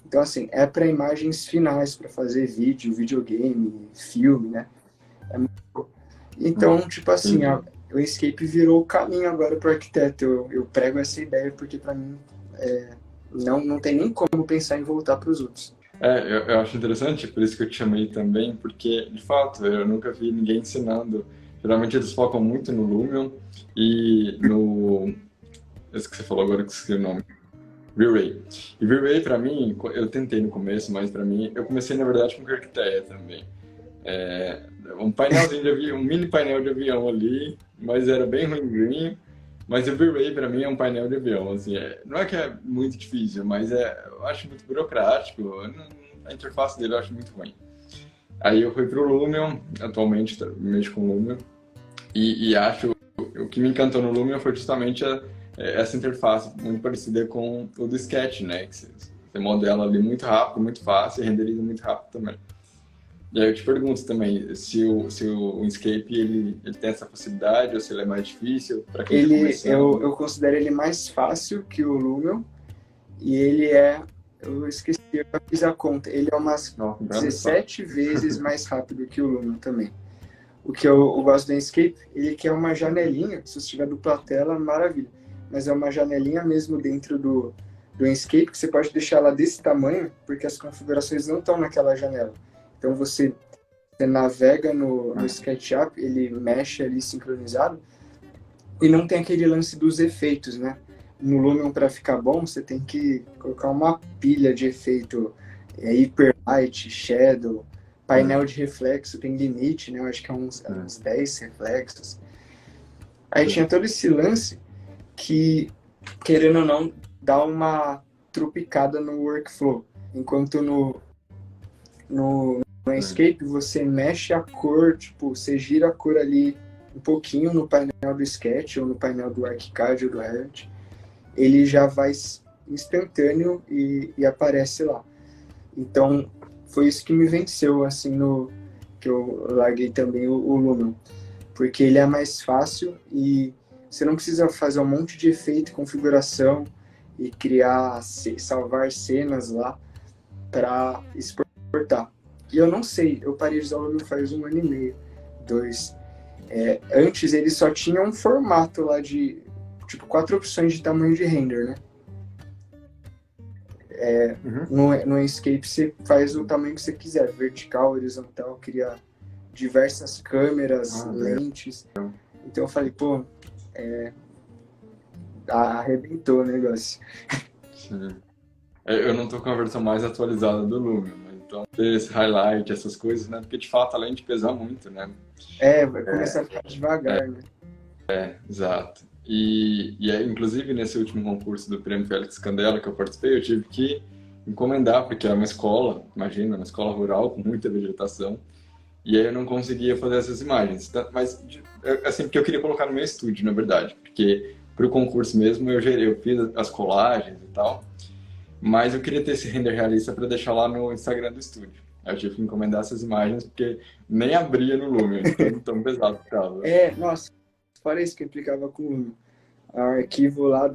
S2: Então, assim, é para imagens finais, para fazer vídeo, videogame, filme, né? Então, tipo assim,
S1: Entendi.
S2: o Escape virou o caminho agora para o arquiteto. Eu prego essa ideia porque, para mim, não tem nem como pensar em voltar para os outros.
S1: Eu acho interessante, por isso que eu te chamei também, porque, de fato, eu nunca vi ninguém ensinando. Geralmente eles focam muito no Lumion e no... Esse que você falou agora, que eu esqueci o nome. V-Ray. E V-Ray, pra mim, eu tentei no começo, mas pra mim, eu comecei, na verdade, com Arquiteia também. É, um painelzinho de avião, um mini painel de avião ali, mas era bem ruimzinho. Mas o V-Ray para mim é um painel de avião, assim, não é que é muito difícil, mas eu acho muito burocrático, a interface dele eu acho muito ruim. Aí eu fui pro Lumion, atualmente mexo com Lumion, e acho, o que me encantou no Lumion foi justamente essa interface muito parecida com o do Sketch, né, que você modela ali muito rápido, muito fácil, e renderiza muito rápido também. E aí eu te pergunto também se o Inkscape ele tem essa facilidade ou se ele é mais difícil para quem está começando.
S2: Eu considero ele mais fácil que o Lumion e eu esqueci, eu fiz a conta, ele é umas
S1: Não, então é só.
S2: 17 vezes mais rápido que o Lumion também. O que eu gosto do Inkscape, ele quer uma janelinha, se você tiver dupla tela, maravilha. Mas é uma janelinha mesmo dentro do Inkscape, que você pode deixar ela desse tamanho, porque as configurações não estão naquela janela. Então você navega no SketchUp, ele mexe ali sincronizado, e não tem aquele lance dos efeitos, né? No Lumion, para ficar bom, você tem que colocar uma pilha de efeito, Hyperlight, Shadow, painel de reflexo, tem limite, né? Eu acho que é uns 10 reflexos. Aí tinha todo esse lance que, querendo ou não, dá uma trupicada no workflow. Enquanto no Escape você mexe a cor, tipo, você gira a cor ali um pouquinho no painel do Sketch ou no painel do ArchiCAD ou do Revit, ele já vai instantâneo e aparece lá. Então, foi isso que me venceu, assim, que eu larguei também o Lumion. Porque ele é mais fácil e você não precisa fazer um monte de efeito e configuração e salvar cenas lá para exportar. E eu não sei, eu parei de usar o Lumion faz 1 ano e meio, 2. Antes ele só tinha um formato lá de, tipo, 4 opções de tamanho de render, né? No Inkscape você faz o tamanho que você quiser, vertical, horizontal, cria diversas câmeras, lentes. Então eu falei, pô, arrebentou o negócio.
S1: Sim. Eu não tô com a versão mais atualizada do Lumion, mas então ter esse highlight, essas coisas, né? Porque de fato, além de pesar muito, né?
S2: Vai começar a ficar devagar, né?
S1: Exato. E inclusive nesse último concurso do Prêmio Félix Candela que eu participei, eu tive que encomendar, porque era uma escola, imagina, uma escola rural com muita vegetação, e aí eu não conseguia fazer essas imagens. Mas, assim, porque eu queria colocar no meu estúdio, na verdade, porque para o concurso mesmo eu fiz as colagens e tal, mas eu queria ter esse render realista para deixar lá no Instagram do estúdio. Aí eu tive que encomendar essas imagens, porque nem abria no Lumion, tão pesado que tava.
S2: Nossa, fora isso que implicava com o arquivo lá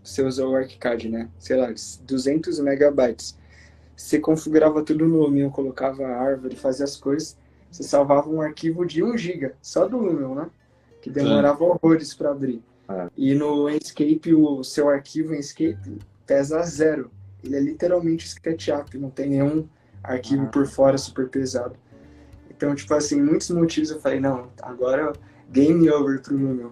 S2: você usou o ArchiCAD, né? Sei lá, 200 megabytes. Você configurava tudo no Lumion, colocava a árvore, fazia as coisas, você salvava um arquivo de 1 giga, só do Lumion, né? Que demorava horrores para abrir. E no Inkscape, o seu arquivo Inkscape pesa 0. Ele é literalmente SketchUp, não tem nenhum arquivo por fora super pesado. Então, tipo assim, muitos motivos eu falei, não, agora game over pro Lumion.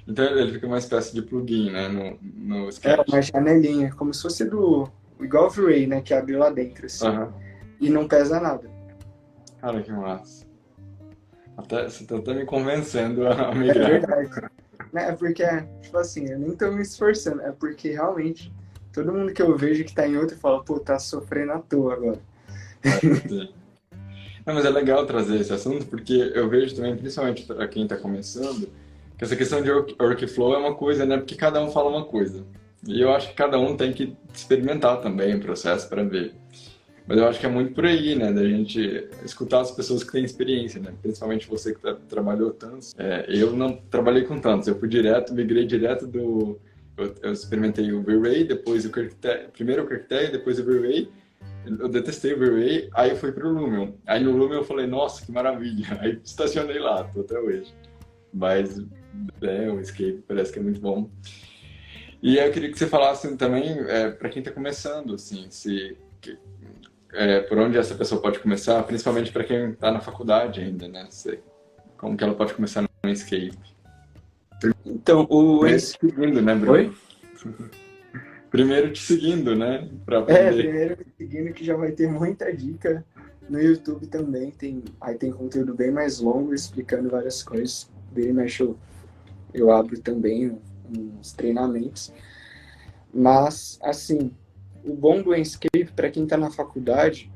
S1: Então ele fica uma espécie de plugin, né, no Sketch.
S2: Uma janelinha, como se fosse igual o V-Ray, né, que abre lá dentro, assim. E não pesa nada.
S1: Cara, que massa. Você tá até me convencendo a migrar.
S2: É verdade. É porque, tipo assim, eu nem tô me esforçando, é porque realmente todo mundo que eu vejo que tá em outro fala, pô, tá sofrendo à toa agora.
S1: Sim. Não, mas é legal trazer esse assunto, porque eu vejo também, principalmente para quem está começando, que essa questão de workflow é uma coisa, né? Porque cada um fala uma coisa. E eu acho que cada um tem que experimentar também o processo para ver. Mas eu acho que é muito por aí, né? Da gente escutar as pessoas que têm experiência, né? Principalmente você que trabalhou tantos. Eu não trabalhei com tantos. Eu fui direto, migrei direto do... Eu experimentei o V-Ray, depois o QuickTime, primeiro o QuickTime, depois o V-Ray. Eu detestei o V-Ray, aí eu fui pro Lumion. Aí no Lumion eu falei, nossa, que maravilha. Aí estacionei lá, tô até hoje. Mas o Escape parece que é muito bom. E eu queria que você falasse também, para quem está começando, assim, por onde essa pessoa pode começar, principalmente para quem está na faculdade ainda, né? Como que ela pode começar no Escape?
S2: Então,
S1: Primeiro te seguindo, né, Bruno?
S2: Oi?
S1: Primeiro te seguindo, né? Para aprender.
S2: Primeiro seguindo que já vai ter muita dica no YouTube também. Aí tem conteúdo bem mais longo explicando várias coisas. Bem mexe, eu abro também uns treinamentos. Mas, assim, o bom do Enscape, para quem está na faculdade,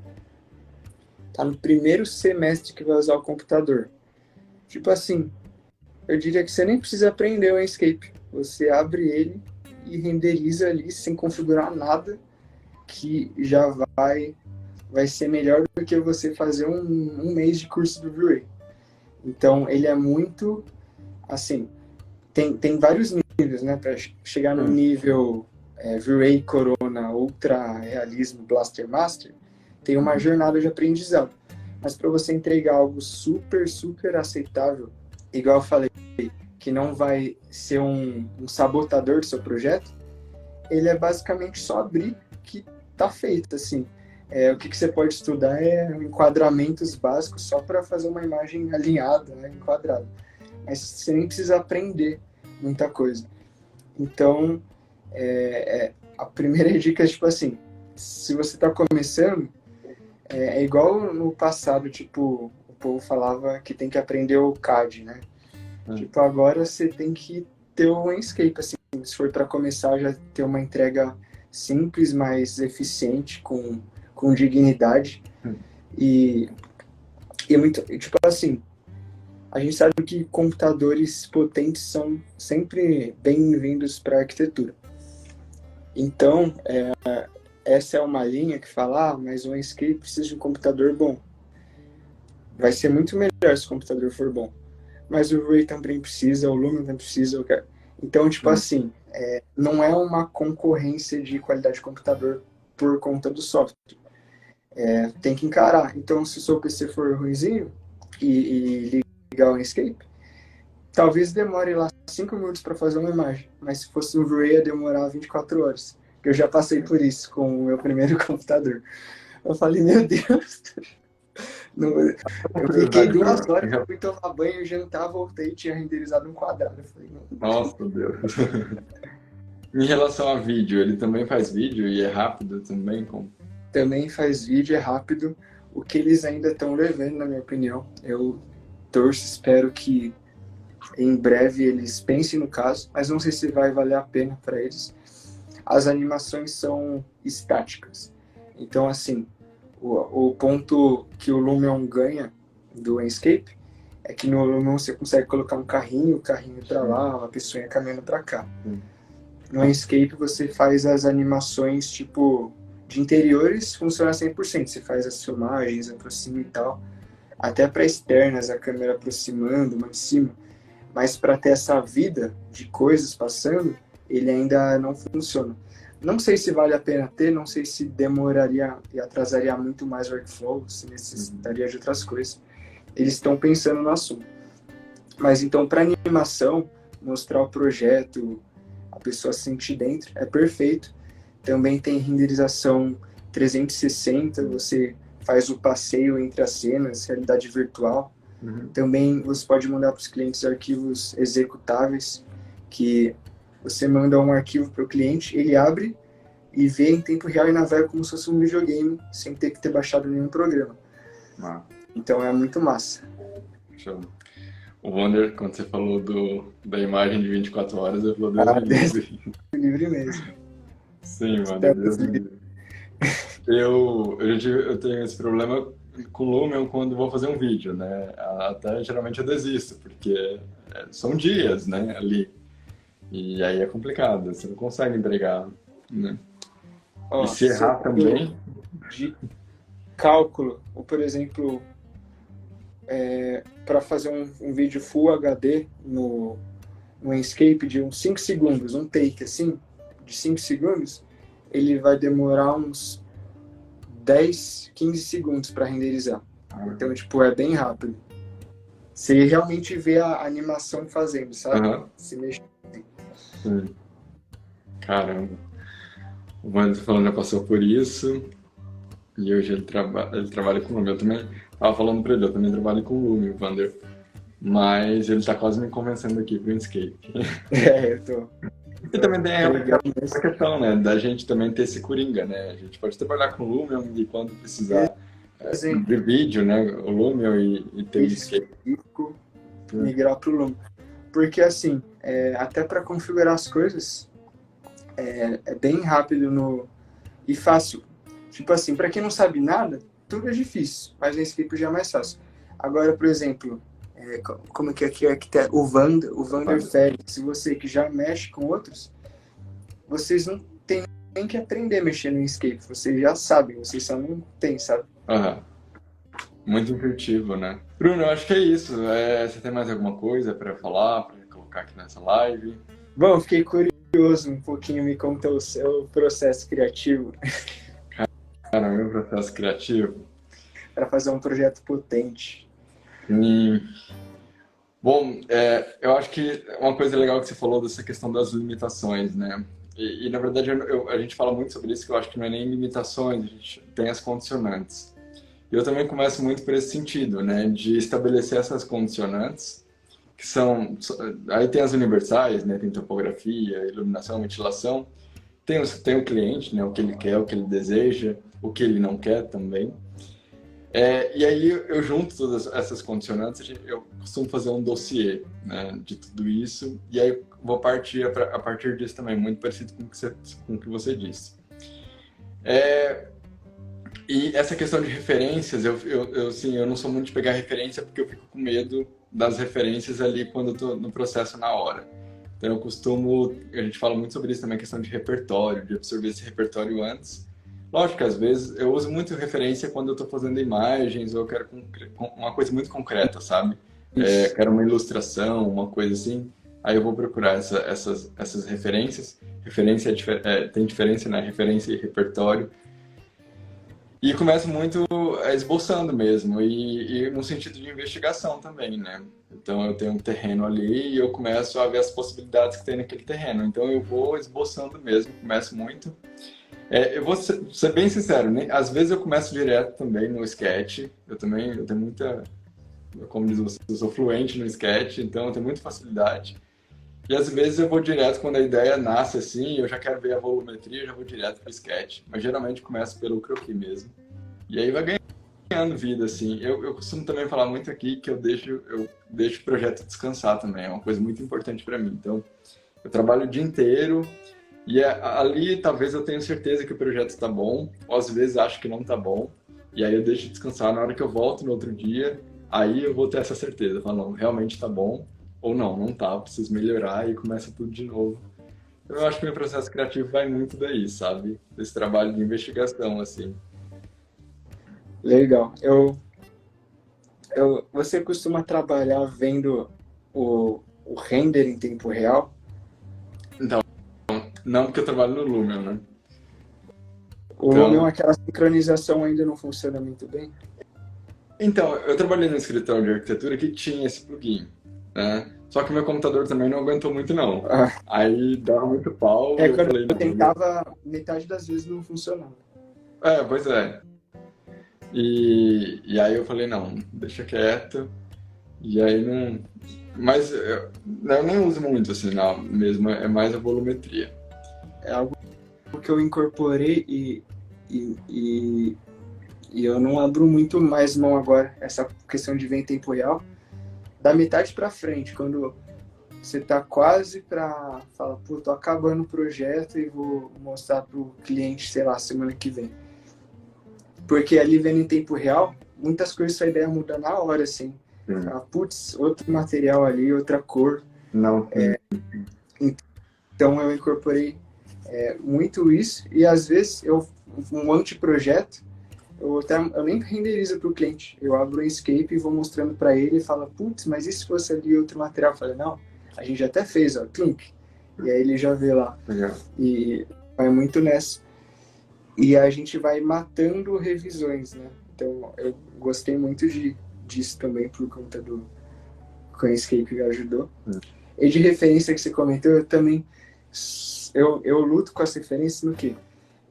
S2: tá no primeiro semestre que vai usar o computador. Tipo assim, eu diria que você nem precisa aprender o Enscape. Você abre ele e renderiza ali sem configurar nada, que já vai ser melhor do que você fazer um mês de curso do V-Ray. Então, ele é muito, assim, tem vários níveis, né? Para chegar no nível V-Ray Corona Ultra Realismo Blaster Master, tem uma jornada de aprendizado. Mas para você entregar algo super, super aceitável, igual eu falei, que não vai ser um sabotador do seu projeto, ele é basicamente só abrir que tá feito, assim. O que você pode estudar é enquadramentos básicos só para fazer uma imagem alinhada, né, enquadrada. Mas você nem precisa aprender muita coisa. Então, a primeira dica é, tipo assim, se você está começando, é igual no passado, tipo, o povo falava que tem que aprender o CAD, né? Tipo, agora você tem que ter o Enscape, assim, se for para começar, já ter uma entrega simples, mas eficiente, com dignidade. E muito, tipo assim, a gente sabe que computadores potentes são sempre bem-vindos para a arquitetura. Então, essa é uma linha que fala, mas o Enscape precisa de um computador bom. Vai ser muito melhor se o computador for bom. Mas o Ray também precisa, o Lumion também precisa. Então, tipo assim, não é uma concorrência de qualidade de computador por conta do software. Tem que encarar. Então, se o seu PC for ruimzinho e ligar o Enscape, talvez demore lá 5 minutos para fazer uma imagem. Mas se fosse um Ray, ia demorar 24 horas. Eu já passei por isso com o meu primeiro computador. Eu falei, meu Deus. Eu fiquei 2 horas, fui tomar banho, jantar, voltei e tinha renderizado um quadrado. Eu falei,
S1: nossa, Deus. Em relação a vídeo, ele também faz vídeo e é rápido também?
S2: Também faz vídeo, é rápido. O que eles ainda estão levando, na minha opinião. Eu torço, espero que em breve eles pensem no caso, mas não sei se vai valer a pena para eles. As animações são estáticas. Então, assim, o ponto que o Lumion ganha do Enscape é que no Lumion você consegue colocar um carrinho, o carrinho para lá, uma pessoa caminhando para cá. No Enscape você faz as animações tipo de interiores, funciona 100%. Você faz as filmagens, aproxima e tal, até para externas, a câmera aproximando, uma de cima. Mas para ter essa vida de coisas passando, ele ainda não funciona. Não sei se vale a pena ter, não sei se demoraria e atrasaria muito mais o workflow, se necessitaria de outras coisas. Eles estão pensando no assunto. Mas então, para animação, mostrar o projeto, a pessoa se sentir dentro, é perfeito. Também tem renderização 360, você faz o passeio entre as cenas, realidade virtual. Também você pode mandar para os clientes arquivos executáveis, que você manda um arquivo para o cliente, ele abre e vê em tempo real e navega como se fosse um videogame, sem ter que ter baixado nenhum programa. Então é muito massa.
S1: Show. O Wonder, quando você falou da imagem de 24 horas, eu falei, Deus me livre.
S2: Livre mesmo.
S1: Sim, mano, Deus me livre. Eu tenho esse problema com o Lumion quando vou fazer um vídeo, né? Até geralmente eu desisto, porque são dias, né, ali. E aí é complicado, você não consegue entregar, né? E se errar também...
S2: cálculo, ou por exemplo, para fazer um vídeo Full HD no Inkscape de uns 5 segundos, um take assim, de 5 segundos, ele vai demorar uns 10, 15 segundos para renderizar. Então, tipo, é bem rápido. Você realmente vê a animação fazendo, sabe?
S1: Aham.
S2: Se mexe.
S1: Sim. Caramba. O Wander falando já passou por isso. E hoje ele trabalha com Lume. Eu também tava falando pra ele, eu também trabalho com Lume, o Wander. Mas ele tá quase me convencendo aqui pro Inkscape.
S2: Eu tô.
S1: E também tem
S2: Legal.
S1: a questão, né, da gente também ter esse coringa, né? A gente pode trabalhar com o Lumion e quando precisar de vídeo, né, o Lumion e ter o Inkscape.
S2: Migrar pro Lume. Porque assim, até para configurar as coisas, é bem rápido e fácil. Tipo assim, para quem não sabe nada, tudo é difícil, mas no Inkscape já é mais fácil. Agora, por exemplo, como que aqui tem o Vander Félix, se você que já mexe com outros, vocês não têm nem que aprender a mexer no Inkscape, vocês já sabem, vocês só não têm, sabe?
S1: Aham. Muito intuitivo, né? Bruno, eu acho que é isso. Você tem mais alguma coisa para falar, para colocar aqui nessa live?
S2: Bom, fiquei curioso um pouquinho, me conta o seu processo criativo.
S1: Cara, meu processo criativo.
S2: Para fazer um projeto potente.
S1: Bom, eu acho que uma coisa legal que você falou dessa questão das limitações, né? E na verdade, a gente fala muito sobre isso, que eu acho que não é nem limitações, a gente tem as condicionantes. E eu também começo muito por esse sentido, né? De estabelecer essas condicionantes, que são... Aí tem as universais, né? Tem topografia, iluminação, ventilação. Tem o cliente, né? O que ele quer, o que ele deseja, o que ele não quer também. E aí eu junto todas essas condicionantes, eu costumo fazer um dossiê, né, de tudo isso, e aí vou partir a partir disso também, muito parecido com o que você disse. E essa questão de referências, eu não sou muito de pegar referência porque eu fico com medo das referências ali quando eu estou no processo na hora. Então a gente fala muito sobre isso também, a questão de repertório, de absorver esse repertório antes. Lógico que às vezes eu uso muito referência quando eu estou fazendo imagens ou eu quero uma coisa muito concreta, sabe? Quero uma ilustração, uma coisa assim. Aí eu vou procurar essas referências. Referência tem diferença, né? Referência e repertório. E começo muito esboçando mesmo, e no sentido de investigação também, né? Então eu tenho um terreno ali e eu começo a ver as possibilidades que tem naquele terreno. Então eu vou esboçando mesmo, começo muito. Eu vou ser bem sincero, né? Às vezes eu começo direto também no sketch. Eu tenho muita, como diz você, eu sou fluente no sketch, então eu tenho muita facilidade. E às vezes eu vou direto, quando a ideia nasce assim, eu já quero ver a volumetria, eu já vou direto pro sketch. Mas geralmente começo pelo croquis mesmo. E aí vai ganhando vida, assim. Eu costumo também falar muito aqui que eu deixo o projeto descansar também. É uma coisa muito importante para mim. Então, eu trabalho o dia inteiro e ali talvez eu tenha certeza que o projeto está bom, ou às vezes acho que não está bom. E aí eu deixo descansar. Na hora que eu volto no outro dia, aí eu vou ter essa certeza. Eu falo, não, realmente está bom. Ou não tá, preciso melhorar e começa tudo de novo. Eu acho que meu processo criativo vai muito daí, sabe? Desse trabalho de investigação, assim.
S2: Legal. Você costuma trabalhar vendo o render em tempo real?
S1: Então, não porque eu trabalho no Lumion, né?
S2: O Lumion, aquela sincronização ainda não funciona muito bem?
S1: Então, eu trabalhei no escritório de arquitetura que tinha esse plugin, né? Só que meu computador também não aguentou muito, não. Aí dava muito pau e eu
S2: quando
S1: falei...
S2: eu tentava, metade das vezes não funcionava.
S1: Pois é. E aí eu falei, não, deixa quieto. E aí não... Mas eu nem uso muito, assim, não. Mesmo é mais a volumetria.
S2: É algo que eu incorporei e eu não abro muito mais mão agora. Essa questão de ver em tempo real. Da metade pra frente, quando você tá quase pra falar, pô, tô acabando o projeto e vou mostrar pro cliente, sei lá, semana que vem. Porque ali vendo em tempo real, muitas coisas sua ideia muda na hora, assim. Putz, outro material ali, outra cor.
S1: Não.
S2: Então eu incorporei muito isso e às vezes um anteprojeto eu nem renderizo para o cliente. Eu abro o Inkscape e vou mostrando para ele e falo, putz, mas e se fosse ali outro material? Eu falei, não, a gente até fez, ó, Clink. E aí ele já vê lá.
S1: Legal.
S2: E vai muito nessa. E a gente vai matando revisões, né? Então, eu gostei muito disso também por conta do que o Inkscape ajudou. E de referência que você comentou, eu também eu luto com as referências no quê?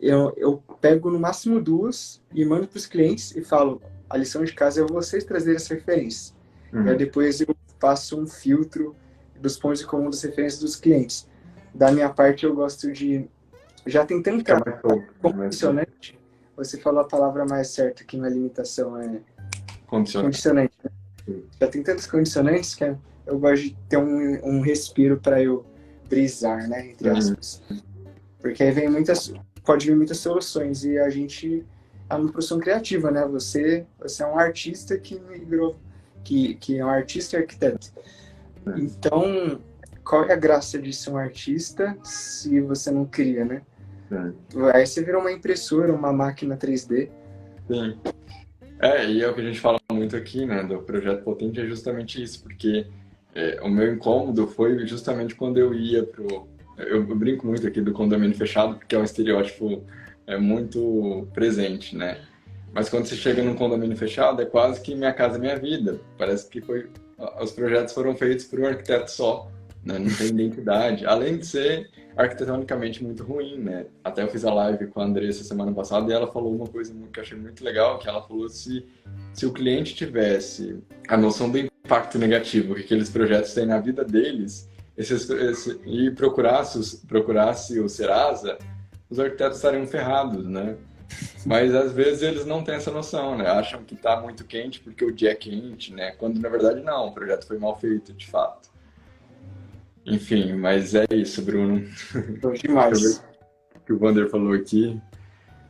S2: Eu pego no máximo 2 e mando para os clientes e falo, a lição de casa é vocês trazerem as referências. E aí depois eu faço um filtro dos pontos em comum das referências dos clientes. Da minha parte, eu gosto de... Já tem tanta condicionante, você falou a palavra mais certa que na limitação é condicionante. Já tem tantos condicionantes que eu gosto de ter um respiro para eu brisar, né, entre aspas. Porque aí pode vir muitas soluções e a gente é uma profissão criativa, né? Você é um artista que migrou, que é um artista e arquiteto. Então, qual é a graça de ser um artista se você não cria, né? Aí você virou uma impressora, uma máquina 3D.
S1: Sim. E é o que a gente fala muito aqui, né, do Projeto Potente, é justamente isso, porque o meu incômodo foi justamente quando eu ia pro... Eu brinco muito aqui do condomínio fechado, porque é um estereótipo muito presente, né? Mas quando você chega num condomínio fechado, é quase que minha casa, minha vida. Parece que os projetos foram feitos por um arquiteto só, né? Não tem identidade. Além de ser arquitetonicamente muito ruim, né? Até eu fiz a live com a Andressa semana passada e ela falou uma coisa que eu achei muito legal, que ela falou se o cliente tivesse a noção do impacto negativo que aqueles projetos têm na vida deles e procurasse o Serasa, os arquitetos estariam ferrados, né? Mas às vezes eles não têm essa noção, né? Acham que está muito quente porque o dia é quente, né? Quando na verdade não, o projeto foi mal feito, de fato. Enfim, mas é isso, Bruno.
S2: Demais.
S1: O que o Wander falou aqui,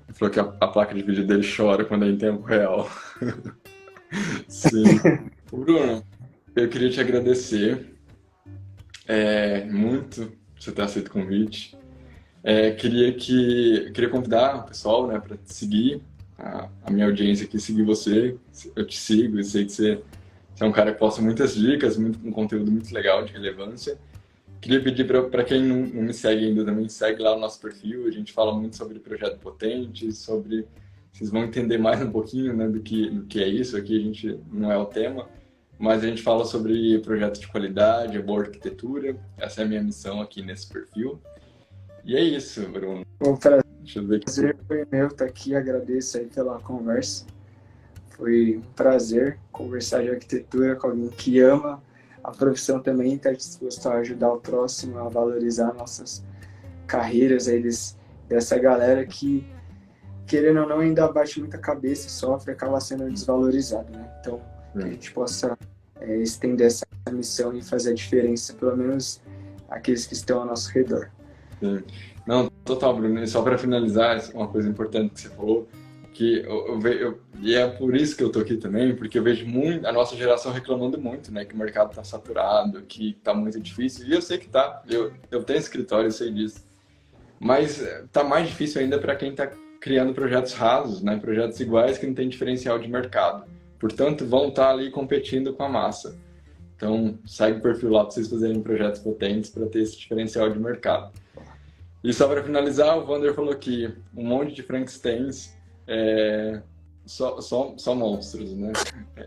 S1: ele falou que a placa de vídeo dele chora quando é em tempo real. Sim. Bruno, eu queria te agradecer muito por você ter aceito o convite. Queria convidar o pessoal, né, para te seguir, a minha audiência aqui, seguir você. Eu te sigo e sei que você é um cara que posta muitas dicas, um conteúdo muito legal, de relevância. Queria pedir para quem não me segue ainda também, segue lá o nosso perfil. A gente fala muito sobre Projeto Potente, vocês vão entender mais um pouquinho, né, do que é isso. Aqui a gente não é o tema, mas a gente fala sobre projetos de qualidade, boa arquitetura. Essa é a minha missão aqui nesse perfil. E é isso, Bruno.
S2: O prazer foi meu estar aqui, agradeço aí pela conversa. Foi um prazer conversar de arquitetura com alguém que ama a profissão também, está disposto a ajudar o próximo, a valorizar nossas carreiras aí dessa galera que, querendo ou não, ainda bate muita cabeça, sofre, acaba sendo desvalorizado, né? Então, que a gente possa estender essa missão e fazer a diferença, pelo menos aqueles que estão ao nosso redor.
S1: Sim. Não, total, Bruno. E só para finalizar, uma coisa importante que você falou, que e é por isso que eu tô aqui também, porque eu vejo a nossa geração reclamando muito, né, que o mercado tá saturado, que tá muito difícil, e eu sei que tá, eu tenho escritório, eu sei disso, mas tá mais difícil ainda para quem tá criando projetos rasos, né, projetos iguais que não tem diferencial de mercado, portanto vão estar ali competindo com a massa. Então segue o perfil lá para vocês fazerem projetos potentes para ter esse diferencial de mercado. E só para finalizar, o Wander falou que um monte de Frankensteins só monstros, né?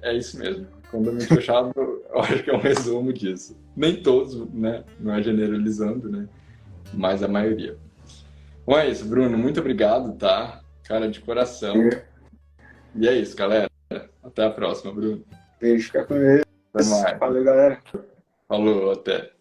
S1: É isso mesmo. Condomínio fechado, eu acho que é um resumo disso. Nem todos, né? Não é generalizando, né? Mas a maioria. Bom, é isso, Bruno. Muito obrigado, tá? Cara, de coração. E é isso, galera. Até a próxima, Bruno.
S2: Beijo, fica com Deus.
S1: Até mais.
S2: Valeu, galera.
S1: Falou, até.